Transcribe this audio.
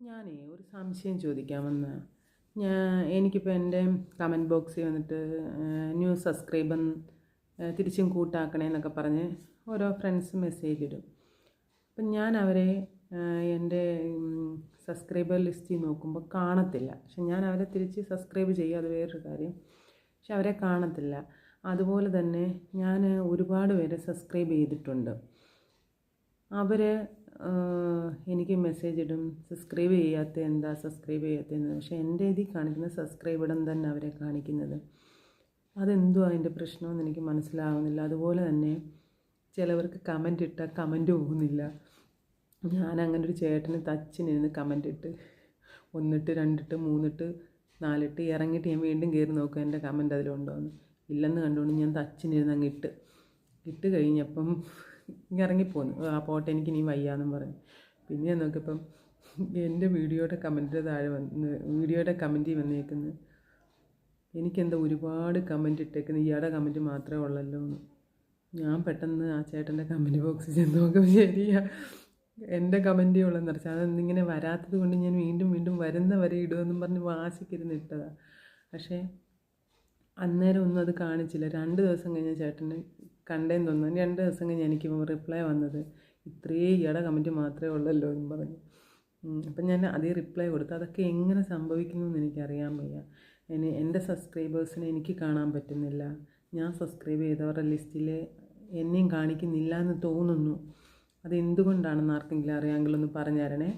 ഞാനേ ഒരു സംശയം ചോദിക്കാമെന്ന്. എനിക്കിപ്പോൾ എൻ്റെ കമൻറ്റ് ബോക്സിൽ വന്നിട്ട് ന്യൂ സബ്സ്ക്രൈബർ തിരിച്ചും കൂട്ടാക്കണേ എന്നൊക്കെ പറഞ്ഞ് ഓരോ ഫ്രണ്ട്സ് മെസ്സേജ് ഇടും. അപ്പം ഞാൻ അവരെ എൻ്റെ സബ്സ്ക്രൈബർ ലിസ്റ്റിൽ നോക്കുമ്പോൾ കാണത്തില്ല. പക്ഷെ ഞാൻ അവരെ തിരിച്ച് സബ്സ്ക്രൈബ് ചെയ്യും, അത് വേറൊരു കാര്യം. പക്ഷെ അവരെ കാണത്തില്ല. അതുപോലെ തന്നെ ഞാൻ ഒരുപാട് പേരെ സബ്സ്ക്രൈബ് ചെയ്തിട്ടുണ്ട്. അവർ എനിക്ക് മെസ്സേജ് ഇടും, സബ്സ്ക്രൈബ് ചെയ്യാത്ത എന്താ, സബ്സ്ക്രൈബ് ചെയ്യാത്തതെന്ന്. പക്ഷേ എൻ്റെ ഇതിൽ കാണിക്കുന്ന സബ്സ്ക്രൈബ് ഇടം തന്നെ അവരെ കാണിക്കുന്നത്. അതെന്തോ അതിൻ്റെ പ്രശ്നമെന്ന് എനിക്ക് മനസ്സിലാവുന്നില്ല. അതുപോലെ തന്നെ ചിലവർക്ക് കമൻ്റ് ഇട്ടാൽ കമൻ്റ് പോകുന്നില്ല. ഞാൻ അങ്ങനെ ഒരു ചേട്ടന് തച്ചിനിരുന്ന് കമൻ്റ് ഇട്ട് 1 ഇട്ട് 2 ഇട്ട് 3 ഇട്ട് 4 ഇട്ട് ഇറങ്ങിയിട്ട് ഞാൻ വീണ്ടും കയറി നോക്കും എൻ്റെ കമൻ്റ് അതിലുണ്ടോയെന്ന്. ഇല്ലെന്ന് കണ്ടുകൊണ്ട് ഞാൻ തച്ചിനിരുന്ന് അങ്ങ് ഇട്ട് കഴിഞ്ഞപ്പം ഇറങ്ങിപ്പോന്നു. ആ പോട്ടെ, എനിക്ക് ഇനി വയ്യാന്നും പറഞ്ഞു. പിന്നെ നോക്കിയപ്പം എൻ്റെ വീഡിയോയുടെ കമൻറ്റിൽ വന്നേക്കുന്നത് എനിക്കെന്താ ഒരുപാട് കമൻറ്റ് ഇട്ടേക്കുന്നത്, ഇയാളുടെ കമൻറ്റ് മാത്രമേ ഉള്ളല്ലോ എന്ന്. ഞാൻ പെട്ടെന്ന് ആ ചേട്ടൻ്റെ കമൻറ്റ് ബോക്സിൽ ചെന്ന് നോക്കുമ്പോൾ ശരിയാ, എൻ്റെ കമൻറ്റേ ഉള്ളതെന്ന് അറിയാം. അതെന്നിങ്ങനെ വരാത്തത് കൊണ്ട് ഞാൻ വീണ്ടും വീണ്ടും വരുന്ന വരെ ഇടുമെന്നും പറഞ്ഞ് വാശിക്കിരുന്ന് ഇട്ടതാണ്. പക്ഷേ അന്നേരം ഒന്നും അത് കാണിച്ചില്ല. 2 ദിവസം കഴിഞ്ഞ ചേട്ടന് കണ്ടേന്ന് തോന്നുന്നു. 2 ദിവസം കഴിഞ്ഞ് എനിക്ക് റിപ്ലൈ വന്നത് ഇത്രയേ ഇയാളുടെ കമൻറ്റ് മാത്രമേ ഉള്ളല്ലോ എന്ന് പറഞ്ഞു. അപ്പം ഞാൻ അതേ റിപ്ലൈ കൊടുത്തു. അതൊക്കെ എങ്ങനെ സംഭവിക്കുന്നു എന്ന് എനിക്കറിയാൻ വയ്യ. എൻ്റെ സബ്സ്ക്രൈബേഴ്സിനെ എനിക്ക് കാണാൻ പറ്റുന്നില്ല. ഞാൻ സബ്സ്ക്രൈബ് ചെയ്തവരുടെ ലിസ്റ്റിൽ എന്നെയും കാണിക്കുന്നില്ല എന്ന് തോന്നുന്നു. അതെന്തുകൊണ്ടാണെന്ന് ആർക്കെങ്കിലും അറിയാമെങ്കിലൊന്ന് പറഞ്ഞു തരണേ.